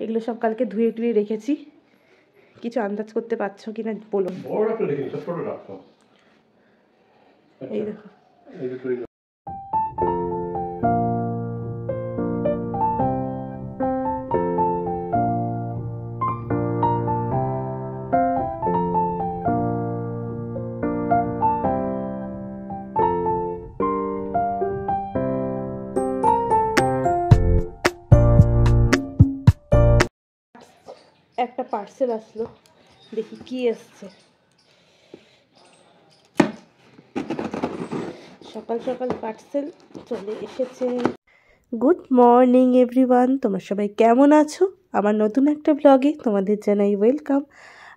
এগুলো সব কালকে ধুয়ে টুয়ে রেখেছি। কিছু আন্দাজ করতে পারছো কিনা বলো। এই দেখো একটা পার্সেল আসলো, দেখি কি এসছে। সকাল সকাল পার্সেল চলে এসেছে। গুড মর্নিং এভরিওয়ান, তোমরা সবাই কেমন আছো? আমার নতুন একটা ব্লগে তোমাদের জানাই ওয়েলকাম।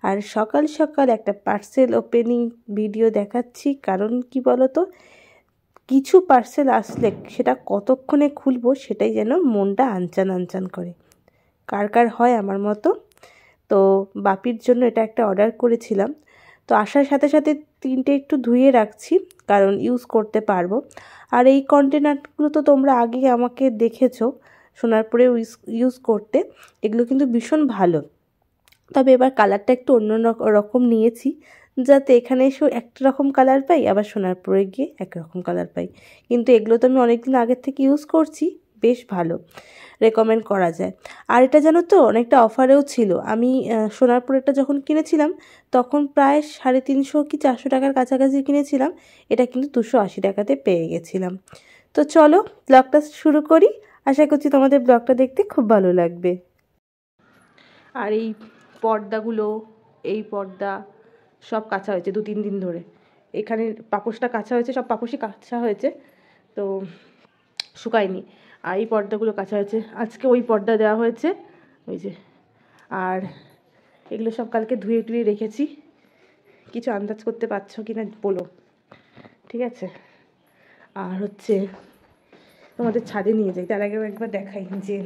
আর সকাল সকাল একটা পার্সেল ওপেনিং ভিডিও দেখাচ্ছি, কারণ কি বলো তো, কিছু পার্সেল আসলে সেটা কতক্ষণে খুলবো সেটাই যেন মনটা আনচান আনচান করে। কার কার হয় আমার মতো? তো বাপির জন্য এটা একটা অর্ডার করেছিলাম, তো আসার সাথে সাথে তিনটে একটু ধুয়ে রাখছি, কারণ ইউজ করতে পারবো। আর এই কন্টেনারগুলো তো তোমরা আগে আমাকে দেখেছো সোনারপুরে ইউজ করতে, এগুলো কিন্তু ভীষণ ভালো। তবে এবার কালারটা একটু অন্য রকম নিয়েছি, যাতে এখানে এসেও একটা রকম কালার পাই, আবার সোনারপুরে গিয়ে একরকম কালার পাই। কিন্তু এগুলো তো আমি অনেকদিন আগের থেকে ইউজ করছি, বেশ ভালো, রেকমেন্ড করা যায়। আর এটা জানো তো অনেকটা অফারেও ছিল। আমি সোনারপুরেরটা যখন কিনেছিলাম তখন প্রায় 350 কি 400 টাকার কাছাকাছি কিনেছিলাম, এটা কিন্তু 280 টাকাতে পেয়ে গেছিলাম। তো চলো ব্লগটা শুরু করি, আশা করছি তোমাদের ব্লগটা দেখতে খুব ভালো লাগবে। আর এই পর্দাগুলো, এই পর্দা সব কাচা হয়েছে 2-3 দিন ধরে। এখানে পাপোশটা কাচা হয়েছে, সব পাপোশই কাচা হয়েছে, তো শুকায়নি। আর এই পর্দাগুলো কাচা হয়েছে, আজকে ওই পর্দা দেওয়া হয়েছে, ওই যে। আর এগুলো সব কালকে ধুয়ে টুয়ে রেখেছি। কিছু আন্দাজ করতে পারছো কিনা বলো, ঠিক আছে? আর হচ্ছে তোমাদের ছাদে নিয়ে যাই, তার আগে একবার দেখাই যে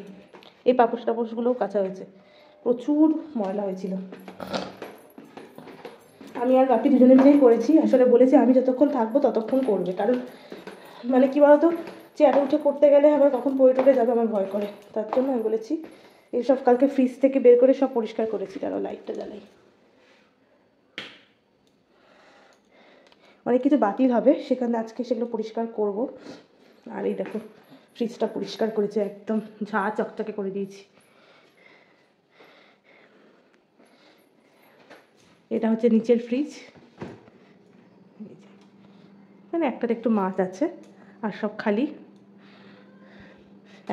এই পাপোশ টাপোশগুলোও কাচা হয়েছে, প্রচুর ময়লা হয়েছিল। আমি আর বাপি দুজনে মিলেই করেছি। আসলে বলেছি আমি যতক্ষণ থাকবো ততক্ষণ করবে, কারণ মানে কী বলতো, চেয়ারে উঠে করতে গেলে আবার কখন পড়ে টরে যাবে আমার ভয় করে, তার জন্য আমি বলেছি এইসব কালকে ফ্রিজ থেকে বের করে সব পরিষ্কার করেছি। তারা লাইটটা জ্বালাই, অনেক কিছু বাতিল হবে সেখানে, আজকে সেগুলো পরিষ্কার করব। আর এই দেখো ফ্রিজটা পরিষ্কার করেছে, একদম ঝা চকচকে করে দিয়েছি। এটা হচ্ছে নিচের ফ্রিজ, মানে একটাতে একটু মাছ আছে আর সব খালি।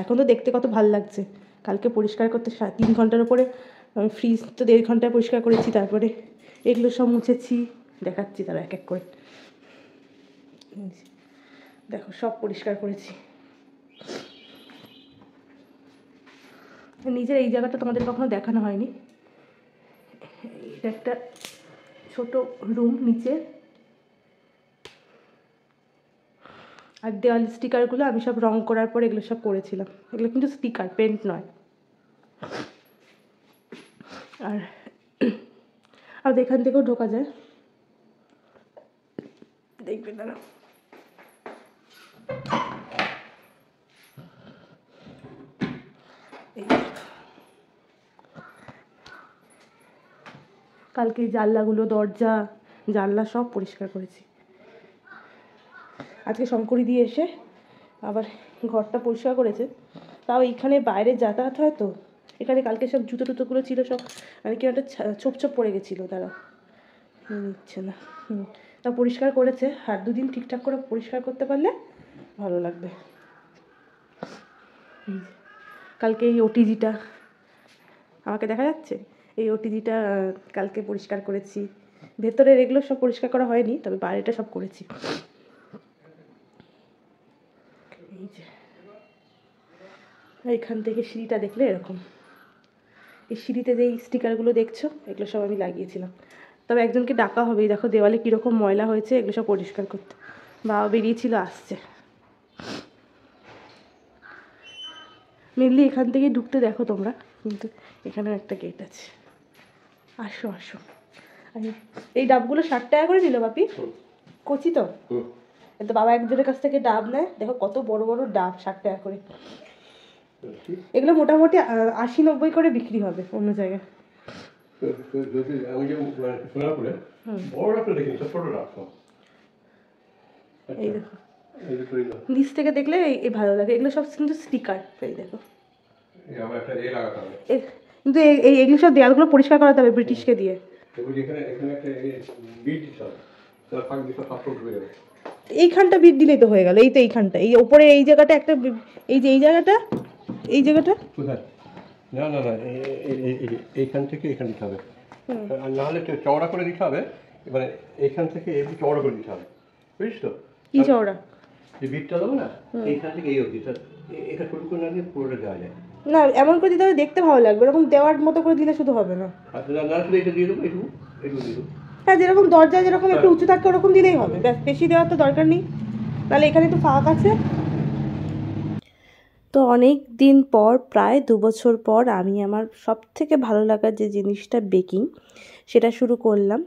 এখন তো দেখতে কত ভালো লাগছে। কালকে পরিষ্কার করতে 3 ঘন্টার উপরে, ফ্রিজ তো 1.5 ঘন্টায় পরিষ্কার করেছি, তারপরে এগুলো সব মুছেছি, দেখাচ্ছি তারা এক এক করে। দেখো সব পরিষ্কার করেছি। নিজের এই জায়গাটা তোমাদের কখনো দেখানো হয়নি, এটা একটা ছোট রুম নিচে। আর দেওয়াল স্টিকারগুলো আমি সব রং করার পর এগুলো সব করেছিলাম, এগুলো কিন্তু স্টিকার, পেন্ট নয়। আর আর এখান থেকেও ঢোকা যায়, দেখবে দাঁড়া। কালকে জানলাগুলো, দরজা জানলা সব পরিষ্কার করেছি। আজকে শঙ্করী দিয়ে এসে আবার ঘরটা পরিষ্কার করেছে। তাও এইখানে বাইরে যাতায়াত হয় তো, এখানে কালকে সব জুতো টুতোগুলো ছিল সব, মানে কি একটা ছোপ ছোপ পড়ে গেছিলো, তারা নিচ্ছে না। তা পরিষ্কার করেছে, আর 2 দিন ঠিকঠাক করে পরিষ্কার করতে পারলে ভালো লাগবে। কালকে এই ওটিজিটা আমাকে দেখা যাচ্ছে, এই ওটিজিটা কালকে পরিষ্কার করেছি। ভেতরের এগুলো সব পরিষ্কার করা হয়নি, তবে বাইরেটা সব করেছি। এই যে এইখান থেকে সিঁড়িটা দেখলে এরকম, এই সিঁড়িতে যেই স্টিকারগুলো দেখছো এগুলো সব আমি লাগিয়েছিলাম। তবে একজনকে ডাকা হবে, দেখো দেওয়ালে কীরকম ময়লা হয়েছে, এগুলো সব পরিষ্কার করতে। বাবা বেরিয়েছিল, আসছে। মেনলি এখান থেকেই ঢুকতে দেখো তোমরা, কিন্তু এখানেও একটা গেট আছে। আসো আসো। এই ডাবগুলো 60 টাকা করে নিল বাপি, কচি তো। তো বাবা একজনের কাছ থেকে ডাব নেয়, দেখো কত বড় বড় ডাব, 60 টাকা করে। এগুলো মোটামুটি 80-90 করে বিক্রি হবে অন্য জায়গায়। এই দেখো নিচ থেকে দেখলে এই ভালো লাগে, এগুলো সব কিন্তু স্টিকার। এই দেখো কিন্তু এগুলো সব দেয়ালগুলো পরিষ্কার করাতে হবে ব্রিটিশকে দিয়ে। এইখানটা বিট দিলেই তো হয়ে গেল। এই তো এইখানটা, এই ওপরে এই জায়গাটা একটা, এই যে এই জায়গাটা, এই জায়গাটা না না না এইখান থেকে এখানে দিতে হবে, আর নাহলে চওড়া করে দিতে হবে। এবারে এইখান থেকে একটু চওড়া করে দিতে হবে, বুঝিস তো? কি চওড়া? যে বিটটা দেবো না এইখান থেকে এই অবধি, এটা ছোট করে না দিয়ে পুরোটা দেওয়া যায় না। এমন করে দিতে হবে দেখতে ভালো লাগবে, এরকম দেওয়ার মতো করে দিলে শুধু হবে না। আচ্ছা না, শুধু এটা দিয়ে দেবো, এটুকু এটুকু দিয়ে দেবো। হ্যাঁ, যেরকম দরজা যেরকম একটু উঁচু থাকে ওরকম দিলেই হবে, ব্যাস বেশি দেওয়ার তো দরকার নেই। তাহলে এখানে একটু ফাঁক আছে। তো অনেক দিন পর, প্রায় 2 বছর পর, আমি আমার সব থেকে ভালো লাগার যে জিনিসটা বেকিং, সেটা শুরু করলাম।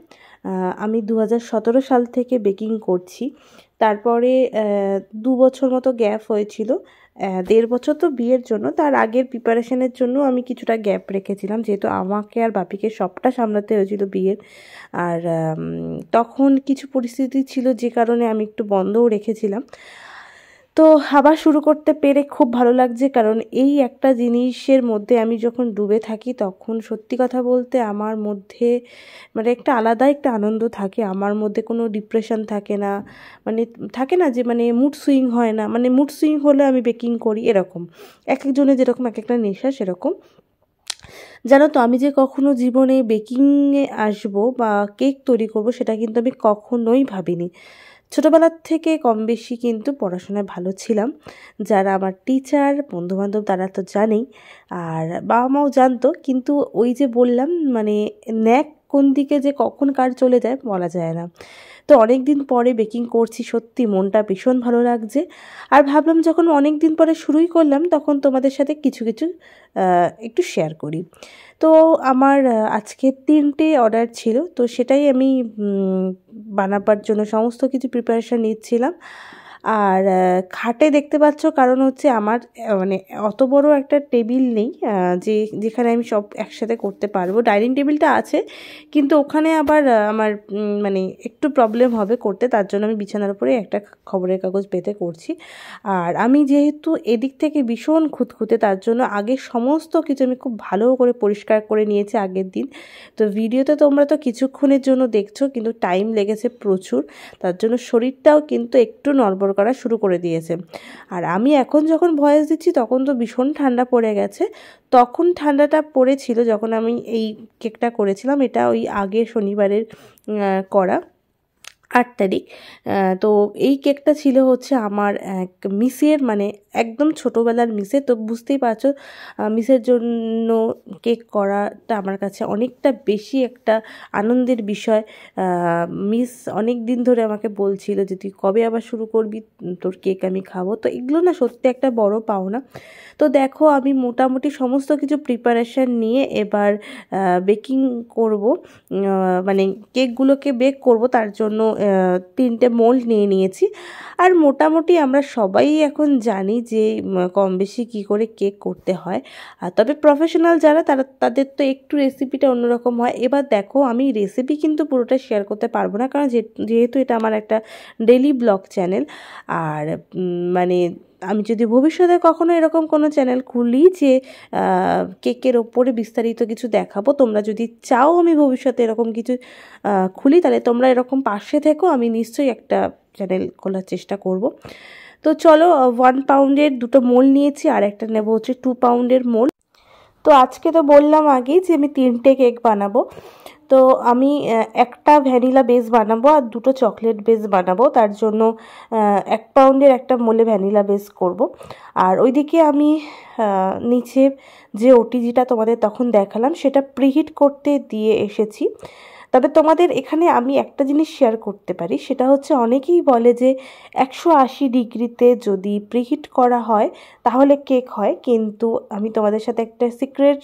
আমি 2017 সাল থেকে বেকিং করছি। তারপরে 2 বছর মতো গ্যাপ হয়েছিল। 1.5 বছর তো বিয়ের জন্য, তার আগের প্রিপারেশনের জন্য আমি কিছুটা গ্যাপ রেখেছিলাম, যেহেতু আমাকে আর বাপিকে সবটা সামলাতে হয়েছিল বিয়ের। আর তখন কিছু পরিস্থিতি ছিল যে কারণে আমি একটু বন্ধও রেখেছিলাম। তো আবার শুরু করতে পেরে খুব ভালো লাগছে, কারণ এই একটা জিনিসের মধ্যে আমি যখন ডুবে থাকি তখন সত্যি কথা বলতে আমার মধ্যে মানে একটা আলাদা একটা আনন্দ থাকে। আমার মধ্যে কোনো ডিপ্রেশন থাকে না, মানে থাকে না যে মানে মুড সুইং হয় না, মানে মুড সুইং হলে আমি বেকিং করি এরকম। এক একজনের যেরকম এক একটা নেশা সেরকম। জানো তো, আমি যে কখনো জীবনে বেকিংয়ে আসবো বা কেক তৈরি করব সেটা কিন্তু আমি কখনোই ভাবিনি। ছোটোবেলার থেকে কম বেশি কিন্তু পড়াশোনায় ভালো ছিলাম। যারা আমার টিচার বন্ধুবান্ধব তারা তো জানেই, আর বাবা মাও জানতো। কিন্তু ওই যে বললাম মানে ন্যাক কোন দিকে যে কখন কার চলে যায় বলা যায় না। তো অনেক দিন পরে বেকিং করছি, সত্যি মনটা ভীষণ ভালো লাগছে। আর ভাবলাম যখন অনেক দিন পরে শুরুই করলাম তখন তোমাদের সাথে কিছু কিছু একটু শেয়ার করি। তো আমার আজকে 3টে অর্ডার ছিল, তো সেটাই আমি বানাবার জন্য সমস্ত কিছু প্রিপারেশান নিচ্ছিলাম। আর খাটে দেখতে পাচ্ছ, কারণ হচ্ছে আমার মানে অত বড় একটা টেবিল নেই যেখানে আমি সব একসাথে করতে পারবো। ডাইনিং টেবিলটা আছে, কিন্তু ওখানে আবার আমার মানে একটু প্রবলেম হবে করতে, তার জন্য আমি বিছানার উপরে একটা খবরের কাগজ পেতে করছি। আর আমি যেহেতু এদিক থেকে ভীষণ খুঁতখুঁতে, তার জন্য আগে সমস্ত কিছু আমি খুব ভালো করে পরিষ্কার করে নিয়েছি আগের দিন। তো ভিডিওতে তোমরা তো কিছুক্ষণের জন্য দেখছো, কিন্তু টাইম লেগেছে প্রচুর, তার জন্য শরীরটাও কিন্তু একটু নড়বড় করা শুরু করে দিয়েছে। আর আমি এখন যখন ভয়েস দিচ্ছি তখন তো ভীষণ ঠান্ডা পড়ে গেছে। তখন ঠান্ডাটা পড়েছিল যখন আমি এই কেকটা করেছিলাম। এটা ওই আগের শনিবারের করা, 8 তারিখ। তো এই কেকটা ছিল হচ্ছে আমার এক মিসের, মানে একদম ছোটোবেলার মিসে। তো বুঝতেই পারছো মিসের জন্য কেক করাটা আমার কাছে অনেকটা বেশি একটা আনন্দের বিষয়। মিস অনেক দিন ধরে আমাকে বলছিল যে তুই কবে আবার শুরু করবি, তোর কেক আমি খাবো। তো এগুলো না সত্যি একটা বড় পাওনা। তো দেখো আমি মোটামুটি সমস্ত কিছু প্রিপারেশান নিয়ে এবার বেকিং করব, মানে কেকগুলোকে বেক করব। তার জন্য 3টে মোল্ড নিয়ে নিয়েছি। আর মোটামুটি আমরা সবাই এখন জানি যে কম বেশি কী করে কেক করতে হয়। আর তবে প্রফেশনাল যারা তাদের তো একটু রেসিপিটা অন্যরকম হয়। এবার দেখো আমি রেসিপি কিন্তু পুরোটা শেয়ার করতে পারবো না, কারণ যেহেতু এটা আমার একটা ডেইলি ব্লগ চ্যানেল। আর মানে আমি যদি ভবিষ্যতে কখনো এরকম কোনো চ্যানেল খুলি যে কেকের ওপরে বিস্তারিত কিছু দেখাবো, তোমরা যদি চাও আমি ভবিষ্যতে এরকম কিছু খুলি, তাহলে তোমরা এরকম পাশে থেকো, আমি নিশ্চয়ই একটা চ্যানেল খোলার চেষ্টা করব। তো চলো, 1 পাউন্ডের 2টো মোল নিয়েছি, আর একটা নেব হচ্ছে 2 পাউন্ডের মোল। তো আজকে তো বললাম আগেই যে আমি 3টে কেক বানাবো। তো আমি একটা ভ্যানিলা বেস বানাবো আর 2টো চকলেট বেস বানাবো। তার জন্য 1 পাউন্ডের একটা মোলে ভ্যানিলা বেস করব। আর ওইদিকে আমি নিচে যে ওটিজিটা তোমাদের তখন দেখালাম সেটা প্রিহিট করতে দিয়ে এসেছি। তবে তোমাদের এখানে আমি একটা জিনিস শেয়ার করতে পারি, সেটা হচ্ছে অনেকেই বলে যে 180 ডিগ্রিতে যদি প্রিহিট করা হয় তাহলে কেক হয়, কিন্তু আমি তোমাদের সাথে একটা সিক্রেট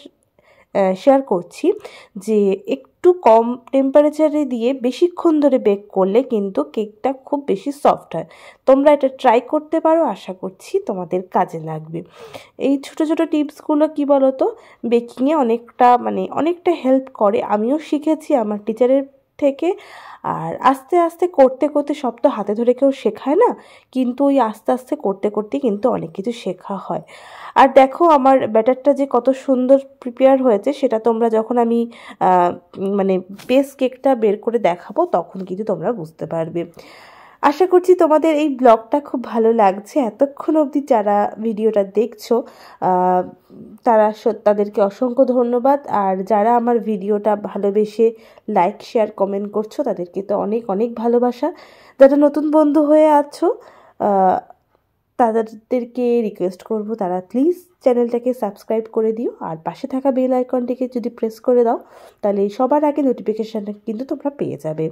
শেয়ার করছি যে একটু কম টেম্পারেচারে দিয়ে বেশিক্ষণ ধরে বেক করলে কিন্তু কেকটা খুব বেশি সফট হয়। তোমরা এটা ট্রাই করতে পারো, আশা করছি তোমাদের কাজে লাগবে। এই ছোট ছোট টিপসগুলো কি বলো তো, বেকিংয়ে অনেকটা হেল্প করে। আমিও শিখেছি আমার টিচারের থেকে। আর আস্তে আস্তে করতে করতে সব তো হাতে ধরে কেউ শেখায় না, কিন্তু ওই আস্তে আস্তে করতে করতে কিন্তু অনেক কিছু শেখা হয়। আর দেখো আমার ব্যাটারটা যে কত সুন্দর প্রিপেয়ার হয়েছে, সেটা তোমরা যখন আমি বেস কেকটা বের করে দেখাবো তখন কিন্তু তোমরা বুঝতে পারবে। আশা করছি তোমাদের এই ব্লগটা খুব ভালো লাগছে। এতক্ষণ অবধি যারা ভিডিওটা দেখছো তাদেরকে অসংখ্য ধন্যবাদ। আর যারা আমার ভিডিওটা ভালোবেসে লাইক শেয়ার কমেন্ট করছো তাদেরকে তো অনেক অনেক ভালোবাসা। যারা নতুন বন্ধু হয়ে আছো তাদেরকে রিকোয়েস্ট করব তারা প্লিজ চ্যানেলটাকে সাবস্ক্রাইব করে দিও, আর পাশে থাকা বেল আইকনটিকে যদি প্রেস করে দাও তাহলে সবার আগে নোটিফিকেশানটা কিন্তু তোমরা পেয়ে যাবে।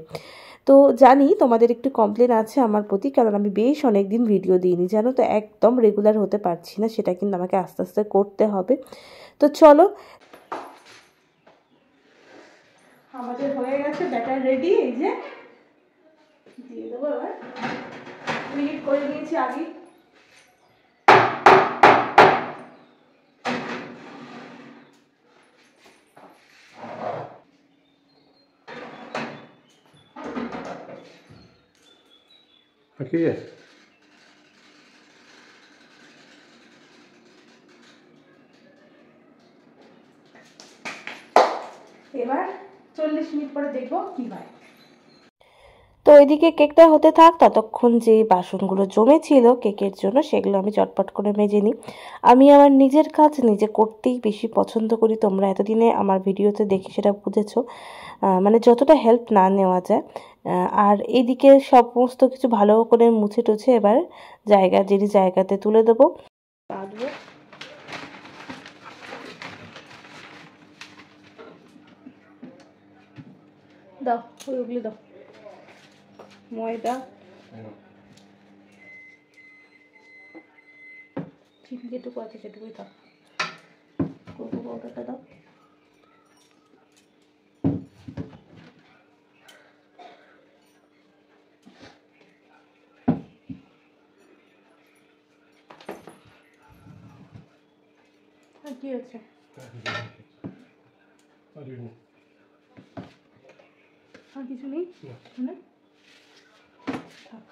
তো জানি তোমাদের একটু কমপ্লেন আছে আমার প্রতি, কারণ আমি বেশ অনেক দিন ভিডিও দিইনি, জানো তো, একদম রেগুলার হতে পারছি না, সেটা কিন্তু আমাকে আস্তে আস্তে করতে হবে। তো চলো, আমাদের হয়ে গেছে ব্যাটার রেডি। এই যে দিয়ে দেবো এবার, প্রিহিট করে নিয়েছি আগে। ঠিক আছে, এবার 40 মিনিট পরে দেখবো কি হয়। তো এদিকে কেকটা হতে থাক, ততক্ষণ যে বাসনগুলো জমেছিল কেকের জন্য সেগুলো আমি চটপট করে মেজে নিই। আমি আমার নিজের কাজ নিজে করতেই বেশি পছন্দ করি। তোমরা এতদিনে আমার ভিডিওতে দেখে সেটা বুঝেছো, যতটা হেল্প না নেওয়া যায়। আর এইদিকে সমস্ত কিছু ভালো করে মুছে টুছে এবার জায়গাতে তুলে দেবো। কাটবো, দাও ওইগুলো দাও, ময়দা চিনি যেটুকু আছে সেটুকুই দাও, কোকো পাউডারটা দাও। আর কি আছে? আর কিছু নেই না? থাক।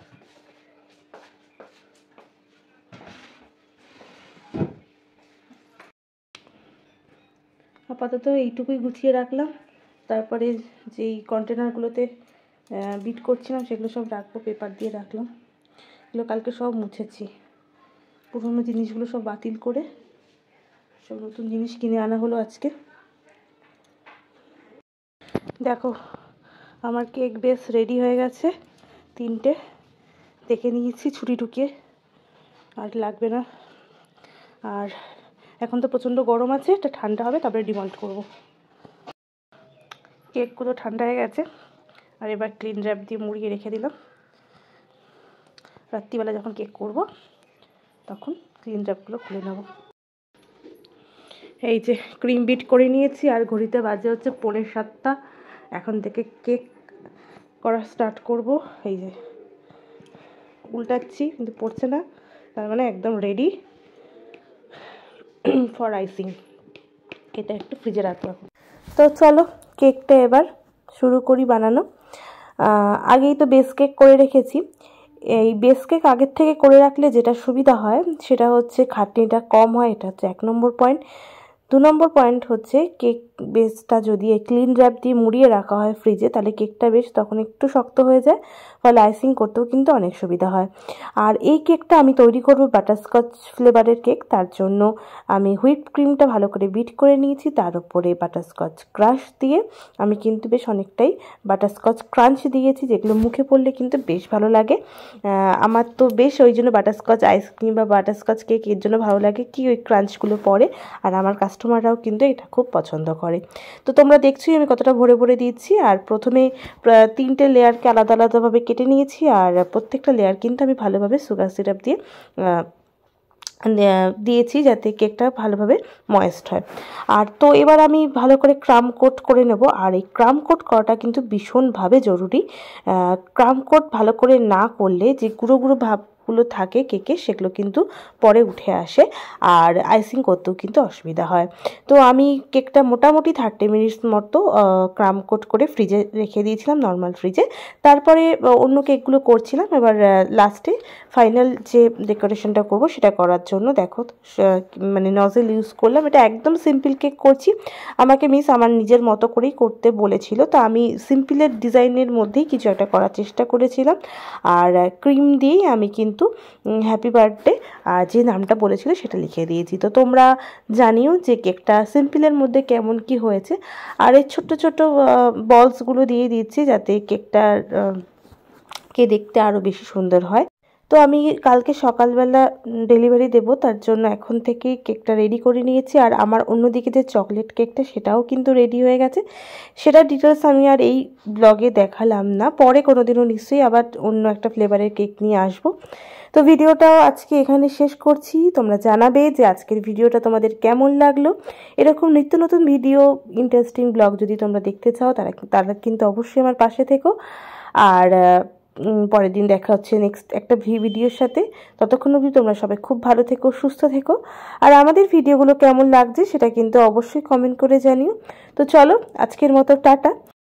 আপাতত এইটুকুই গুছিয়ে রাখলাম, তারপরে যেই কন্টেনারগুলোতে বিট করছিলাম সেগুলো সব রাখবো, পেপার দিয়ে রাখলাম। এগুলো কালকে সব মুছেছি, পুরোনো জিনিসগুলো সব বাতিল করে সব নতুন জিনিস কিনে আনা হলো আজকে। দেখো আমার কেক বেস রেডি হয়ে গেছে, 3টে দেখে নিয়েছি ছুরি ঢুকিয়ে, আর লাগবে না। আর এখন তো প্রচণ্ড গরম আছে, এটা ঠান্ডা হবে তারপরে ডিমল্ট করব। কেকগুলো ঠান্ডা হয়ে গেছে, আর এবার ক্লিন র্যাপ দিয়ে মুড়িয়ে রেখে দিলাম। রাত্রিবেলা যখন কেক করব তখন ক্লিন র্যাপগুলো খুলে নেব। এই যে ক্রিম বিট করে নিয়েছি, আর ঘড়িতে বাজে হচ্ছে 6:45। এখন থেকে কেক করা স্টার্ট করব। এই যে উল্টাচ্ছি কিন্তু পড়ছে না, তার মানে একদম রেডি ফর আইসিং। এটা একটু ফ্রিজে রাখলাম। তো চলো কেকটা এবার শুরু করি বানানো। আগেই তো বেস কেক করে রেখেছি। এই বেস কেক আগের থেকে করে রাখলে যেটা সুবিধা হয় সেটা হচ্ছে খাটনিটা কম হয়, এটা হচ্ছে 1 নম্বর পয়েন্ট। 2 নম্বর পয়েন্ট হচ্ছে কেক বেসটা যদি ক্লিন র্যাপ দিয়ে মুড়িয়ে রাখা হয় ফ্রিজে, তাহলে কেকটা বেশ তখন একটু শক্ত হয়ে যায়, ফলে আইসিং করতেও কিন্তু অনেক সুবিধা হয়। আর এই কেকটা আমি তৈরি করব বাটারস্কচ ফ্লেভারের কেক। তার জন্য আমি হুইপ ক্রিমটা ভালো করে বিট করে নিয়েছি, তার উপরে বাটারস্কচ ক্রাশ দিয়ে আমি কিন্তু বেশ অনেকটাই বাটারস্কচ ক্রাঞ্চ দিয়েছি, যেগুলো মুখে পড়লে কিন্তু বেশ ভালো লাগে। আমার তো বেশ ওই জন্য বাটারস্কচ আইসক্রিম বা বাটারস্কচ কেক এর জন্য ভালো লাগে কি ওই ক্রাঞ্চগুলো পড়ে, আর আমার কাস্টমাররাও কিন্তু এটা খুব পছন্দ করে। তো তোমরা দেখছোই আমি কতটা ভরে ভরে দিচ্ছি। আর প্রথমে 3টে লেয়ারকে আলাদা আলাদাভাবে কেটে নিয়েছি, আর প্রত্যেকটা লেয়ার কিন্তু আমি ভালোভাবে সুগার সিরাপ দিয়ে দিয়েছি যাতে কেকটা ভালোভাবে ময়েস্ট হয়। আর তো এবার আমি ভালো করে ক্রাম কোট করে নেব। আর এই ক্রাম কোট করাটা কিন্তু ভীষণভাবে জরুরি। ক্রাম কোট ভালো করে না করলে যে গুঁড়ো গুঁড়ো ভাবগুলো থাকে কেকে সেগুলো কিন্তু পরে উঠে আসে, আর আইসিং করতেও কিন্তু অসুবিধা হয়। তো আমি কেকটা মোটামুটি 30 মিনিটস মতো ক্রাম কোট করে ফ্রিজে রেখে দিয়েছিলাম, নর্মাল ফ্রিজে। তারপরে অন্য কেকগুলো করছিলাম। এবার লাস্টে ফাইনাল যে ডেকোরেশনটা করব সেটা করার জন্য দেখো মানে নজেল ইউজ করলাম। এটা একদম সিম্পল কেক করছি। আমাকে মিস আমার নিজের মতো করেই করতে বলেছিল, তো আমি সিম্পলের ডিজাইনের মধ্যেই কিছু একটা করার চেষ্টা করেছিলাম। আর ক্রিম দিয়েই আমি কিন্তু হ্যাপি বার্থডে যে নামটা বলেছিল সেটা লিখে দিয়েছি। তো তোমরা জানিও যে কেকটা সিম্পলের মধ্যে কেমন কি হয়েছে। আর এই ছোট্ট ছোট্ট বলসগুলো দিয়ে দিচ্ছি যাতে কেকটা কে দেখতে আরও বেশি সুন্দর হয়। তো আমি কালকে সকালবেলা ডেলিভারি দেব, তার জন্য এখন থেকেই কেকটা রেডি করে নিয়েছি। আর আমার অন্যদিকে যে চকলেট কেকটা সেটাও কিন্তু রেডি হয়ে গেছে। সেটার ডিটেলস আমি আর এই ব্লগে দেখালাম না, পরে কোনো দিনও নিশ্চয়ই আবার অন্য একটা ফ্লেভারের কেক নিয়ে আসবো। তো ভিডিওটাও আজকে এখানে শেষ করছি। তোমরা জানাবে যে আজকের ভিডিওটা তোমাদের কেমন লাগলো। এরকম নিত্য নতুন ভিডিও, ইন্টারেস্টিং ব্লগ যদি তোমরা দেখতে চাও তারা কিন্তু অবশ্যই আমার পাশে থেকো। আর পরের দিন দেখা হচ্ছে নেক্সট একটা ভিডিওর সাথে। ততক্ষণ অবধি তোমরা সবাই খুব ভালো থেকো, সুস্থ থেকো। আর আমাদের ভিডিওগুলো কেমন লাগছে সেটা কিন্তু অবশ্যই কমেন্ট করে জানিও। তো চলো আজকের মতো টাটা।